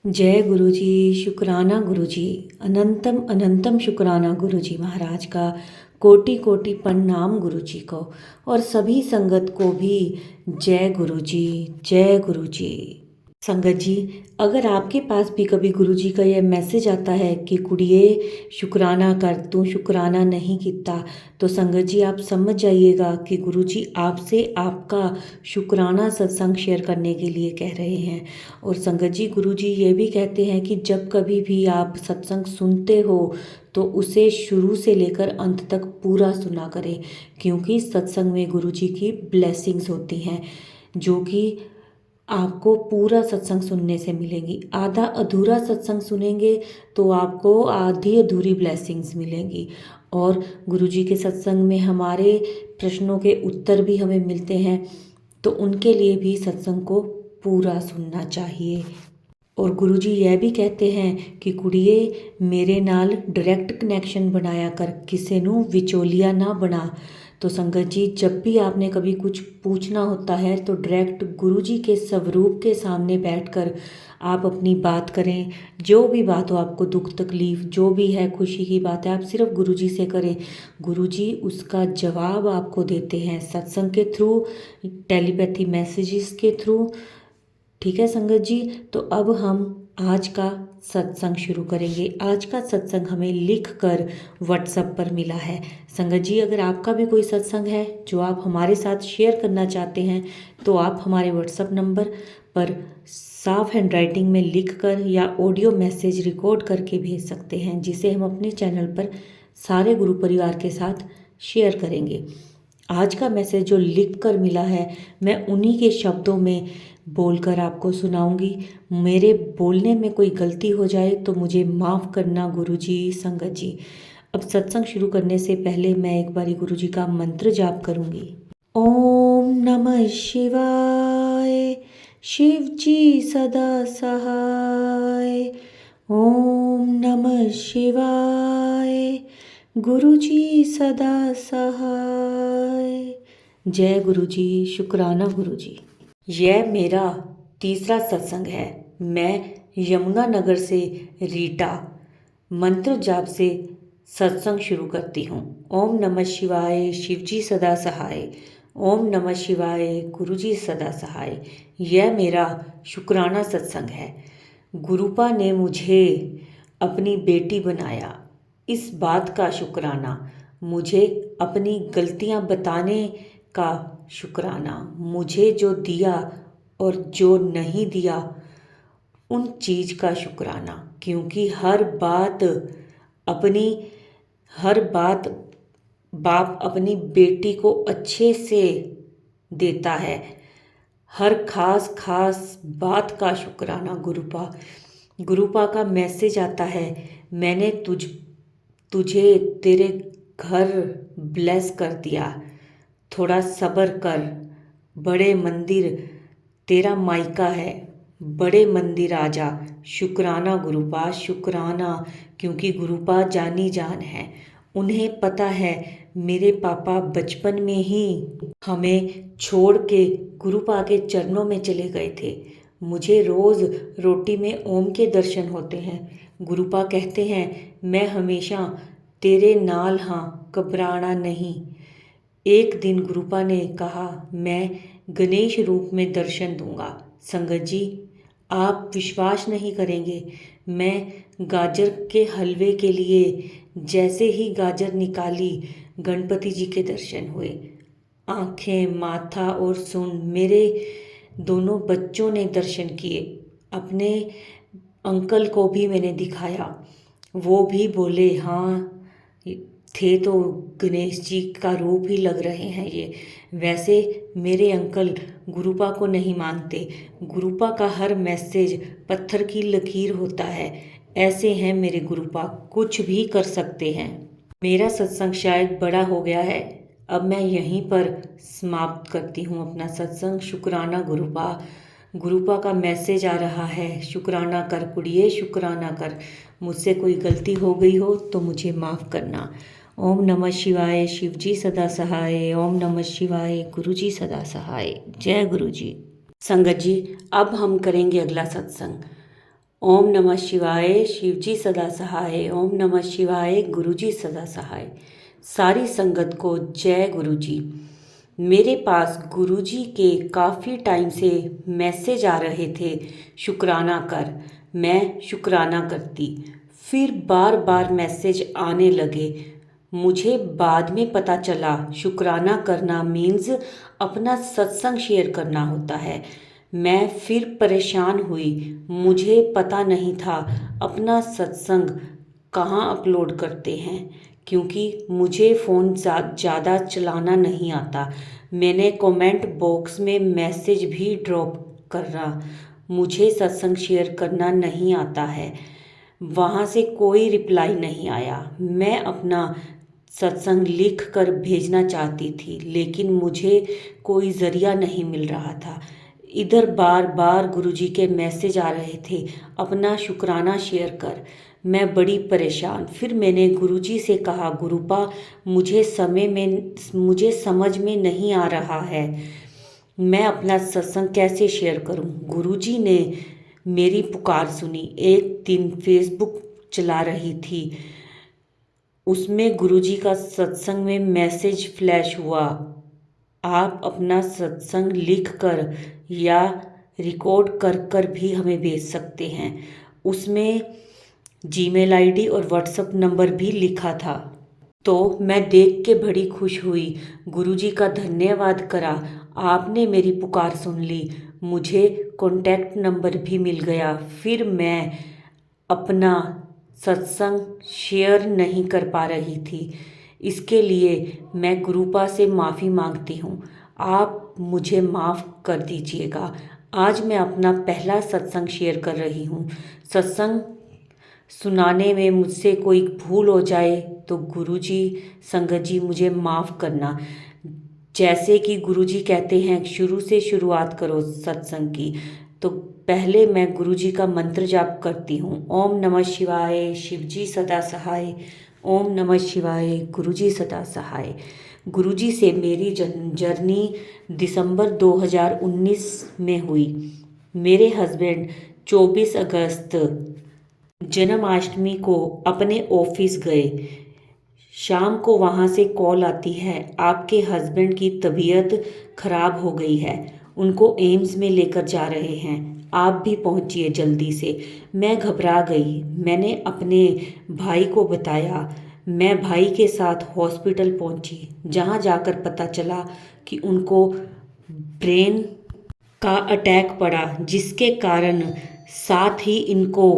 जय गुरु जी। शुक्राना गुरु जी। अनंतम अनंतम शुक्राना गुरु जी महाराज का। कोटि कोटि प्रणाम गुरु जी को। और सभी संगत को भी जय गुरु जी। जय गुरु जी। संगत जी, अगर आपके पास भी कभी गुरु जी का यह मैसेज आता है कि कुड़िए शुक्राना कर, तू शुक्राना नहीं किता, तो संगत जी आप समझ जाइएगा कि गुरु जी आपसे आपका शुक्राना सत्संग शेयर करने के लिए कह रहे हैं। और संगत जी, गुरु जी ये भी कहते हैं कि जब कभी भी आप सत्संग सुनते हो तो उसे शुरू से लेकर अंत तक पूरा सुना करें, क्योंकि सत्संग में गुरु जी की ब्लेसिंग्स होती हैं जो कि आपको पूरा सत्संग सुनने से मिलेंगी। आधा अधूरा सत्संग सुनेंगे तो आपको आधी अधूरी ब्लेसिंग्स मिलेंगी। और गुरु जी के सत्संग में हमारे प्रश्नों के उत्तर भी हमें मिलते हैं, तो उनके लिए भी सत्संग को पूरा सुनना चाहिए। और गुरु जी यह भी कहते हैं कि कुड़िए मेरे नाल डायरेक्ट कनैक्शन बनाया कर, किसी नू विचोलिया ना बना। तो संगत जी, जब भी आपने कभी कुछ पूछना होता है तो डायरेक्ट गुरु जी के स्वरूप के सामने बैठकर आप अपनी बात करें। जो भी बात हो, आपको दुख तकलीफ़ जो भी है, खुशी की बात है, आप सिर्फ गुरु जी से करें। गुरु जी उसका जवाब आपको देते हैं सत्संग के थ्रू, टेलीपैथी मैसेजेस के थ्रू। ठीक है संगत जी, तो अब हम आज का सत्संग शुरू करेंगे। आज का सत्संग हमें लिख कर व्हाट्सएप पर मिला है। संगत जी, अगर आपका भी कोई सत्संग है जो आप हमारे साथ शेयर करना चाहते हैं तो आप हमारे व्हाट्सएप नंबर पर साफ हैंड राइटिंग में लिख कर या ऑडियो मैसेज रिकॉर्ड करके भेज सकते हैं, जिसे हम अपने चैनल पर सारे गुरु परिवार के साथ शेयर करेंगे। आज का मैसेज जो लिख कर मिला है, मैं उन्हीं के शब्दों में बोलकर आपको सुनाऊंगी। मेरे बोलने में कोई गलती हो जाए तो मुझे माफ़ करना गुरु जी। संगत जी, अब सत्संग शुरू करने से पहले मैं एक बारी गुरु जी का मंत्र जाप करूंगी। ओम नमः शिवाय, शिव जी सदा सहाय। ओम नमः शिवाय, गुरु जी सदा सहाय। जय गुरु जी। शुक्राना गुरु जी। यह मेरा तीसरा सत्संग है। मैं यमुनानगर से रीटा मंत्र जाप से सत्संग शुरू करती हूँ। ओम नमः शिवाय, शिवजी सदा सहाय। ओम नमः शिवाय, गुरुजी सदा सहाय। यह मेरा शुक्राना सत्संग है। गुरुपा ने मुझे अपनी बेटी बनाया, इस बात का शुक्राना। मुझे अपनी गलतियाँ बताने का शुक्राना। मुझे जो दिया और जो नहीं दिया उन चीज़ का शुक्राना, क्योंकि हर बात बाप अपनी बेटी को अच्छे से देता है। हर खास बात का शुक्राना। गुरुपा का मैसेज आता है, मैंने तुझे तेरे घर ब्लेस कर दिया, थोड़ा सब्र कर। बड़े मंदिर तेरा मायका है, बड़े मंदिर आ जा। शुक्राना गुरुपा, शुक्राना, क्योंकि गुरुपा जानी जान है। उन्हें पता है मेरे पापा बचपन में ही हमें छोड़ के गुरुपा के चरणों में चले गए थे। मुझे रोज़ रोटी में ओम के दर्शन होते हैं। गुरुपा कहते हैं, मैं हमेशा तेरे नाल हाँ, घबराना नहीं। एक दिन गुरुपा ने कहा, मैं गणेश रूप में दर्शन दूंगा। संगत जी, आप विश्वास नहीं करेंगे, मैं गाजर के हलवे के लिए जैसे ही गाजर निकाली, गणपति जी के दर्शन हुए। आंखें, माथा और सुन मेरे दोनों बच्चों ने दर्शन किए। अपने अंकल को भी मैंने दिखाया, वो भी बोले हाँ, थे तो गणेश जी का रूप ही लग रहे हैं ये। वैसे मेरे अंकल गुरुपा को नहीं मानते। गुरुपा का हर मैसेज पत्थर की लकीर होता है। ऐसे हैं मेरे गुरुपा, कुछ भी कर सकते हैं। मेरा सत्संग शायद बड़ा हो गया है, अब मैं यहीं पर समाप्त करती हूँ अपना सत्संग। शुक्राना गुरुपा। गुरुपा का मैसेज आ रहा है, शुक्राना कर कुड़िए, शुक्राना कर। मुझसे कोई गलती हो गई हो तो मुझे माफ़ करना। ओम नमः शिवाय, शिवजी सदा सहाय। ओम नमः शिवाय, गुरुजी सदा सहाय। जय गुरु जी। संगत जी, अब हम करेंगे अगला सत्संग। ओम नमः शिवाय, शिवजी सदा सहाय। ओम नमः शिवाय, गुरुजी सदा सहाय। सारी संगत को जय गुरुजी। मेरे पास गुरुजी के काफ़ी टाइम से मैसेज आ रहे थे, शुक्राना कर। मैं शुक्राना करती, फिर बार बार मैसेज आने लगे। मुझे बाद में पता चला शुक्राना करना मीन्स अपना सत्संग शेयर करना होता है। मैं फिर परेशान हुई, मुझे पता नहीं था अपना सत्संग कहाँ अपलोड करते हैं, क्योंकि मुझे फ़ोन ज़्यादा चलाना नहीं आता। मैंने कमेंट बॉक्स में मैसेज भी ड्रॉप करा, मुझे सत्संग शेयर करना नहीं आता है। वहाँ से कोई रिप्लाई नहीं आया। मैं अपना सत्संग लिख कर भेजना चाहती थी, लेकिन मुझे कोई ज़रिया नहीं मिल रहा था। इधर बार बार गुरुजी के मैसेज आ रहे थे, अपना शुक्राना शेयर कर। मैं बड़ी परेशान। फिर मैंने गुरुजी से कहा, गुरुपा मुझे समझ में नहीं आ रहा है, मैं अपना सत्संग कैसे शेयर करूं। गुरुजी ने मेरी पुकार सुनी। एक दिन फेसबुक चला रही थी, उसमें गुरुजी का सत्संग में मैसेज फ्लैश हुआ, आप अपना सत्संग लिख कर या रिकॉर्ड कर कर भी हमें भेज सकते हैं। उसमें जीमेल आईडी और व्हाट्सएप नंबर भी लिखा था। तो मैं देख के बड़ी खुश हुई, गुरुजी का धन्यवाद करा, आपने मेरी पुकार सुन ली। मुझे कॉन्टैक्ट नंबर भी मिल गया। फिर मैं अपना सत्संग शेयर नहीं कर पा रही थी। इसके लिए मैं गुरुपा से माफ़ी मांगती हूँ, आप मुझे माफ़ कर दीजिएगा। आज मैं अपना पहला सत्संग शेयर कर रही हूँ। सत्संग सुनाने में मुझसे कोई भूल हो जाए तो गुरुजी, संगत जी मुझे माफ़ करना। जैसे कि गुरुजी कहते हैं शुरू से शुरुआत करो सत्संग की, तो पहले मैं गुरुजी का मंत्र जाप करती हूँ। ओम नमः शिवाय, शिवजी सदा सहाय। ओम नमः शिवाय, गुरुजी सदा सहाय। गुरुजी से मेरी जर्नी दिसंबर 2019 में हुई। मेरे हस्बैंड 24 अगस्त जन्माष्टमी को अपने ऑफिस गए। शाम को वहाँ से कॉल आती है, आपके हस्बैंड की तबीयत खराब हो गई है, उनको एम्स में लेकर जा रहे हैं, आप भी पहुँचिए जल्दी से। मैं घबरा गई। मैंने अपने भाई को बताया। मैं भाई के साथ हॉस्पिटल पहुँची, जहाँ जाकर पता चला कि उनको ब्रेन का अटैक पड़ा, जिसके कारण साथ ही इनको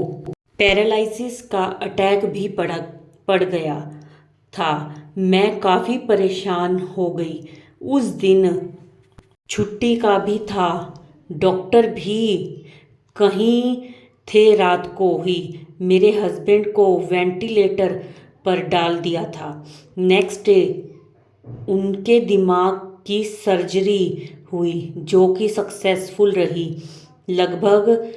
पैरालिसिस का अटैक भी पड़ गया था। मैं काफ़ी परेशान हो गई। उस दिन छुट्टी का भी था, डॉक्टर भी कहीं थे रात को ही। मेरे हस्बैंड को वेंटिलेटर पर डाल दिया था। नेक्स्ट डे उनके दिमाग की सर्जरी हुई, जो कि सक्सेसफुल रही। लगभग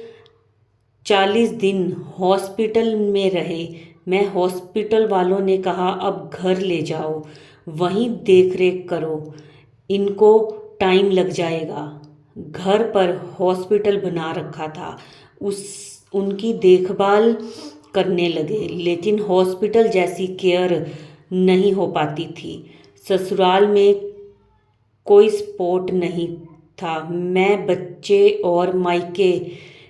40 दिन हॉस्पिटल में रहे। मैं हॉस्पिटल वालों ने कहा, अब घर ले जाओ, वहीं देख रेख करो, इनको टाइम लग जाएगा। घर पर हॉस्पिटल बना रखा था, उनकी देखभाल करने लगे, लेकिन हॉस्पिटल जैसी केयर नहीं हो पाती थी। ससुराल में कोई सपोर्ट नहीं था। मैं बच्चे और मायके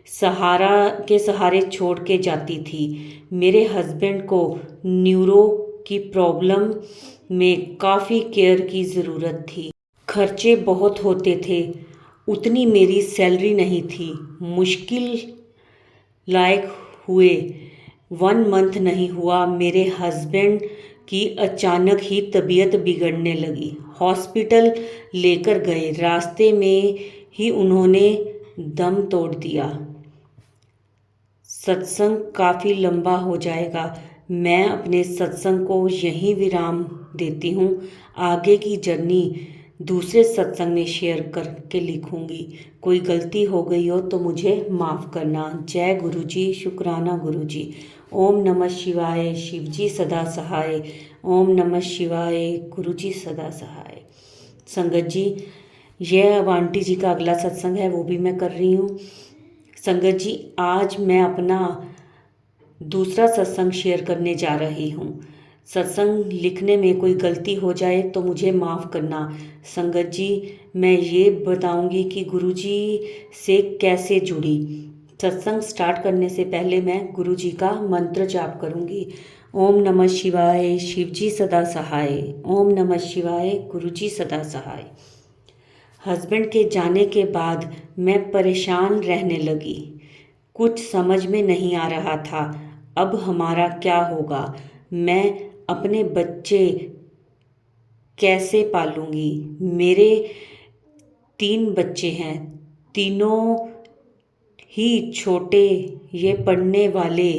सहारे छोड़ के जाती थी। मेरे हस्बैंड को न्यूरो की प्रॉब्लम में काफ़ी केयर की ज़रूरत थी। खर्चे बहुत होते थे, उतनी मेरी सैलरी नहीं थी। मुश्किल लायक हुए 1 मंथ नहीं हुआ, मेरे हस्बैंड की अचानक ही तबीयत बिगड़ने लगी। हॉस्पिटल लेकर गए, रास्ते में ही उन्होंने दम तोड़ दिया। सत्संग काफ़ी लंबा हो जाएगा, मैं अपने सत्संग को यहीं विराम देती हूँ। आगे की जर्नी दूसरे सत्संग में शेयर करके लिखूँगी। कोई गलती हो गई हो तो मुझे माफ़ करना। जय गुरुजी, शुक्राना गुरुजी। ओम नमः शिवाय, शिवजी सदा सहाय। ओम नमः शिवाय, गुरुजी सदा सहाय। संगत जी, यह अब आंटी जी का अगला सत्संग है, वो भी मैं कर रही हूँ। संगत जी, आज मैं अपना दूसरा सत्संग शेयर करने जा रही हूँ। सत्संग लिखने में कोई गलती हो जाए तो मुझे माफ़ करना। संगत जी, मैं ये बताऊंगी कि गुरुजी से कैसे जुड़ी। सत्संग स्टार्ट करने से पहले मैं गुरुजी का मंत्र जाप करूंगी। ओम नमः शिवाय, शिवजी सदा सहाय। ओम नमः शिवाय, गुरुजी सदा सहाय। हस्बैंड के जाने के बाद मैं परेशान रहने लगी। कुछ समझ में नहीं आ रहा था अब हमारा क्या होगा। मैं अपने बच्चे कैसे पालूंगी। मेरे 3 बच्चे हैं, तीनों ही छोटे। ये पढ़ने वाले।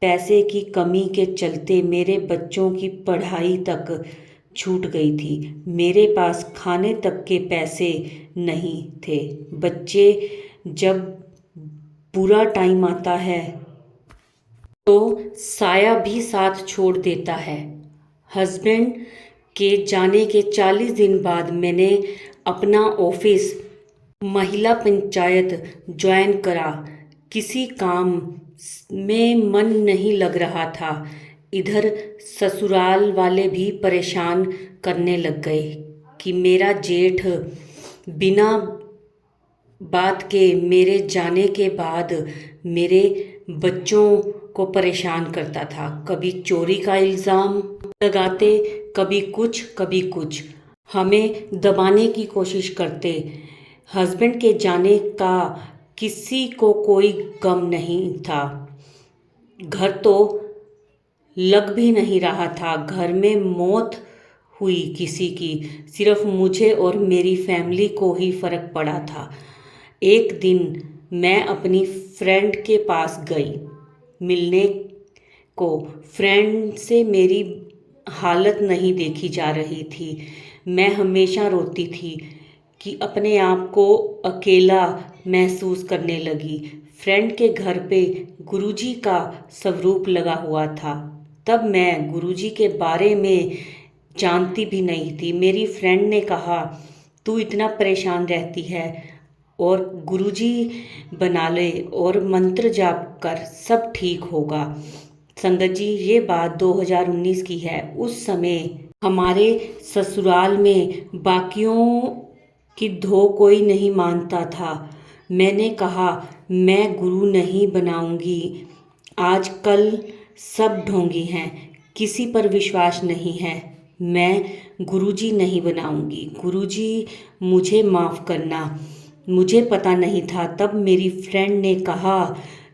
पैसे की कमी के चलते मेरे बच्चों की पढ़ाई तक छूट गई थी। मेरे पास खाने तक के पैसे नहीं थे। बच्चे जब बुरा टाइम आता है तो साया भी साथ छोड़ देता है। हस्बैंड के जाने के 40 दिन बाद मैंने अपना ऑफिस महिला पंचायत ज्वाइन करा। किसी काम में मन नहीं लग रहा था। इधर ससुराल वाले भी परेशान करने लग गए कि मेरा जेठ बिना बात के मेरे जाने के बाद मेरे बच्चों को परेशान करता था। कभी चोरी का इल्ज़ाम लगाते, कभी कुछ हमें दबाने की कोशिश करते। हस्बैंड के जाने का किसी को कोई गम नहीं था। घर तो लग भी नहीं रहा था। घर में मौत हुई किसी की, सिर्फ मुझे और मेरी फैमिली को ही फ़र्क पड़ा था। एक दिन मैं अपनी फ्रेंड के पास गई मिलने को। फ्रेंड से मेरी हालत नहीं देखी जा रही थी। मैं हमेशा रोती थी कि अपने आप को अकेला महसूस करने लगी। फ्रेंड के घर पे गुरुजी का स्वरूप लगा हुआ था। तब मैं गुरुजी के बारे में जानती भी नहीं थी। मेरी फ्रेंड ने कहा, तू इतना परेशान रहती है और गुरुजी बना ले और मंत्र जाप कर, सब ठीक होगा। संगत जी, ये बात 2019 की है। उस समय हमारे ससुराल में बाकियों की धो कोई नहीं मानता था। मैंने कहा, मैं गुरु नहीं बनाऊंगी। आजकल सब ढोंगी हैं, किसी पर विश्वास नहीं है। मैं गुरुजी नहीं बनाऊंगी। गुरुजी मुझे माफ़ करना, मुझे पता नहीं था। तब मेरी फ्रेंड ने कहा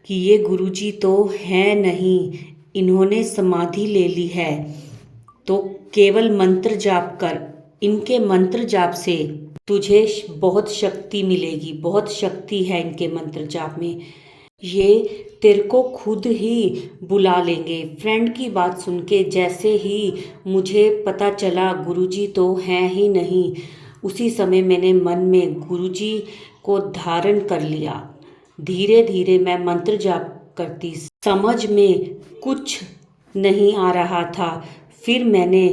कि ये गुरुजी तो हैं नहीं, इन्होंने समाधि ले ली है, तो केवल मंत्र जाप कर। इनके मंत्र जाप से तुझे बहुत शक्ति मिलेगी। बहुत शक्ति है इनके मंत्र जाप में। ये तेरे को खुद ही बुला लेंगे। फ्रेंड की बात सुन के जैसे ही मुझे पता चला गुरुजी तो हैं ही नहीं, उसी समय मैंने मन में गुरुजी को धारण कर लिया। धीरे धीरे मैं मंत्र जाप करती। समझ में कुछ नहीं आ रहा था। फिर मैंने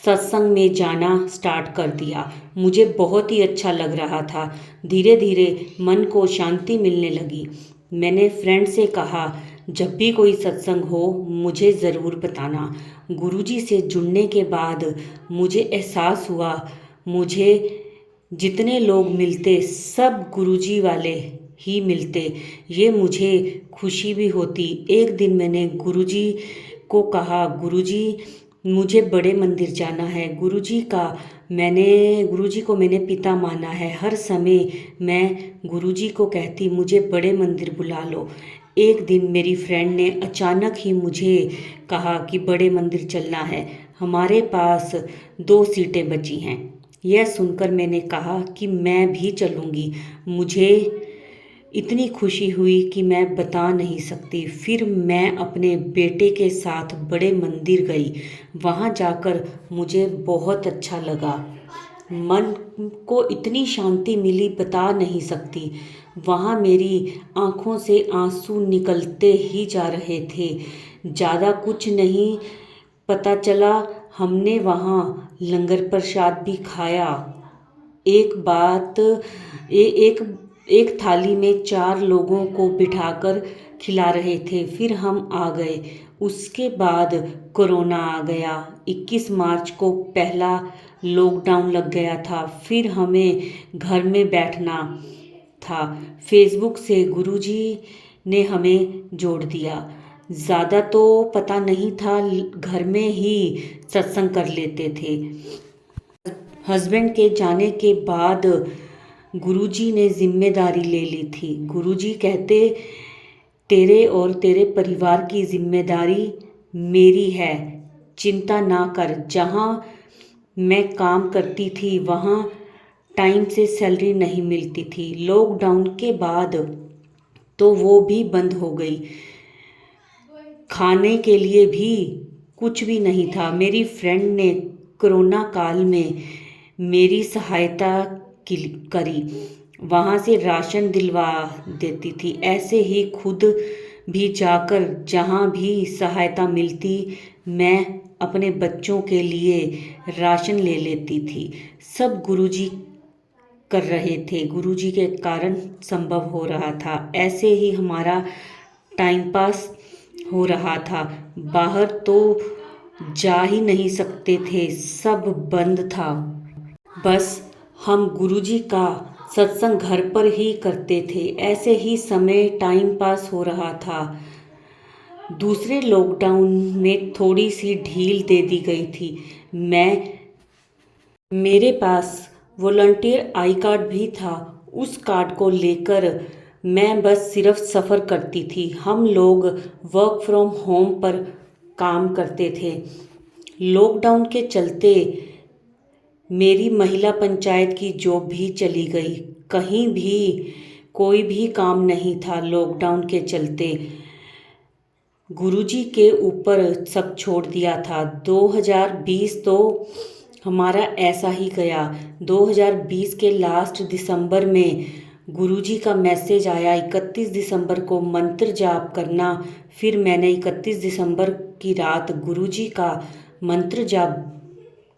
सत्संग में जाना स्टार्ट कर दिया। मुझे बहुत ही अच्छा लग रहा था। धीरे धीरे मन को शांति मिलने लगी। मैंने फ्रेंड से कहा, जब भी कोई सत्संग हो मुझे ज़रूर बताना। गुरुजी से जुड़ने के बाद मुझे एहसास हुआ, मुझे जितने लोग मिलते सब गुरुजी वाले ही मिलते। ये मुझे खुशी भी होती। एक दिन मैंने गुरुजी को कहा, गुरुजी मुझे बड़े मंदिर जाना है। गुरुजी को मैंने पिता माना है। हर समय मैं गुरुजी को कहती, मुझे बड़े मंदिर बुला लो। एक दिन मेरी फ्रेंड ने अचानक ही मुझे कहा कि बड़े मंदिर चलना है, हमारे पास 2 सीटें बची हैं। यह सुनकर मैंने कहा कि मैं भी चलूँगी। मुझे इतनी खुशी हुई कि मैं बता नहीं सकती। फिर मैं अपने बेटे के साथ बड़े मंदिर गई। वहाँ जाकर मुझे बहुत अच्छा लगा। मन को इतनी शांति मिली, बता नहीं सकती। वहाँ मेरी आँखों से आंसू निकलते ही जा रहे थे। ज़्यादा कुछ नहीं पता चला। हमने वहाँ लंगर प्रसाद भी खाया। एक एक थाली में 4 लोगों को बिठाकर खिला रहे थे। फिर हम आ गए। उसके बाद कोरोना आ गया। 21 मार्च को पहला लॉकडाउन लग गया था। फिर हमें घर में बैठना था। फेसबुक से गुरुजी ने हमें जोड़ दिया। ज़्यादा तो पता नहीं था, घर में ही सत्संग कर लेते थे। हस्बैंड के जाने के बाद गुरुजी ने जिम्मेदारी ले ली थी। गुरुजी कहते, तेरे और तेरे परिवार की जिम्मेदारी मेरी है, चिंता ना कर। जहाँ मैं काम करती थी वहाँ टाइम से सैलरी नहीं मिलती थी। लॉकडाउन के बाद तो वो भी बंद हो गई। खाने के लिए भी कुछ भी नहीं था। मेरी फ्रेंड ने कोरोना काल में मेरी सहायता करी, वहाँ से राशन दिलवा देती थी। ऐसे ही खुद भी जाकर जहाँ भी सहायता मिलती मैं अपने बच्चों के लिए राशन ले लेती थी। सब गुरुजी कर रहे थे, गुरुजी के कारण संभव हो रहा था। ऐसे ही हमारा टाइम पास हो रहा था। बाहर तो जा ही नहीं सकते थे, सब बंद था। बस हम गुरुजी का सत्संग घर पर ही करते थे। ऐसे ही समय टाइम पास हो रहा था। दूसरे लॉकडाउन में थोड़ी सी ढील दे दी गई थी। मेरे पास वॉलंटियर आई कार्ड भी था। उस कार्ड को लेकर मैं बस सिर्फ सफ़र करती थी। हम लोग वर्क फ्रॉम होम पर काम करते थे। लॉकडाउन के चलते मेरी महिला पंचायत की जॉब भी चली गई। कहीं भी कोई भी काम नहीं था लॉकडाउन के चलते। गुरुजी के ऊपर सब छोड़ दिया था। 2020 तो हमारा ऐसा ही गया। 2020 के लास्ट दिसंबर में गुरुजी का मैसेज आया, 31 दिसंबर को मंत्र जाप करना। फिर मैंने 31 दिसंबर की रात गुरुजी का मंत्र जाप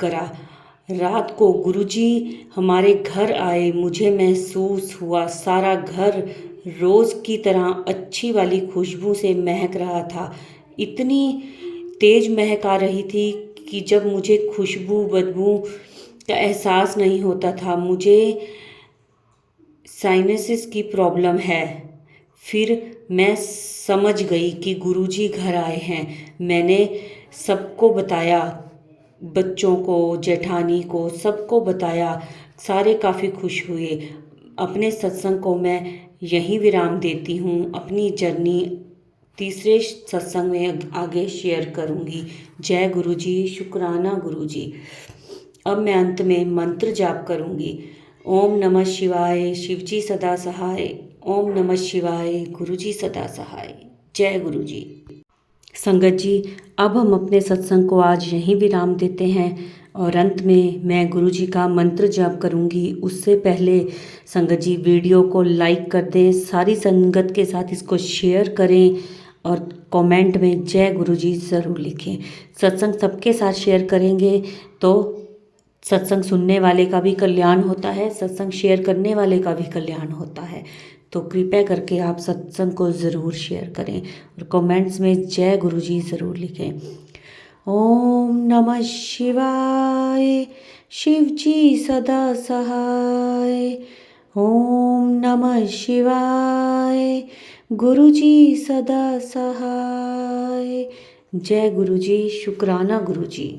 करा। रात को गुरुजी हमारे घर आए। मुझे महसूस हुआ सारा घर रोज़ की तरह अच्छी वाली खुशबू से महक रहा था। इतनी तेज़ महक आ रही थी कि जब मुझे खुशबू बदबू का एहसास नहीं होता था। मुझे साइनसिस की प्रॉब्लम है। फिर मैं समझ गई कि गुरुजी घर आए हैं। मैंने सबको बताया, बच्चों को, जेठानी को, सबको बताया। सारे काफ़ी खुश हुए। अपने सत्संग को मैं यहीं विराम देती हूँ। अपनी जर्नी तीसरे सत्संग में आगे शेयर करूँगी। जय गुरुजी, शुक्राना गुरुजी। अब मैं अंत में मंत्र जाप करूँगी। ओम नमः शिवाय, शिवजी सदा सहाय। ओम नमः शिवाय, गुरुजी सदा सहाय। जय गुरुजी। संगत जी, अब हम अपने सत्संग को आज यहीं विराम देते हैं और अंत में मैं गुरुजी का मंत्र जाप करूँगी। उससे पहले संगत जी वीडियो को लाइक कर दें, सारी संगत के साथ इसको शेयर करें और कमेंट में जय गुरुजी ज़रूर लिखें। सत्संग सबके साथ शेयर करेंगे तो सत्संग सुनने वाले का भी कल्याण होता है, सत्संग शेयर करने वाले का भी कल्याण होता है। तो कृपया करके आप सत्संग को ज़रूर शेयर करें और कमेंट्स में जय गुरुजी ज़रूर लिखें। ओम नमः शिवाय, शिवजी सदा सहाय। ओम नमः शिवाय, गुरुजी सदा सहाय। जय गुरुजी, शुक्राना गुरुजी।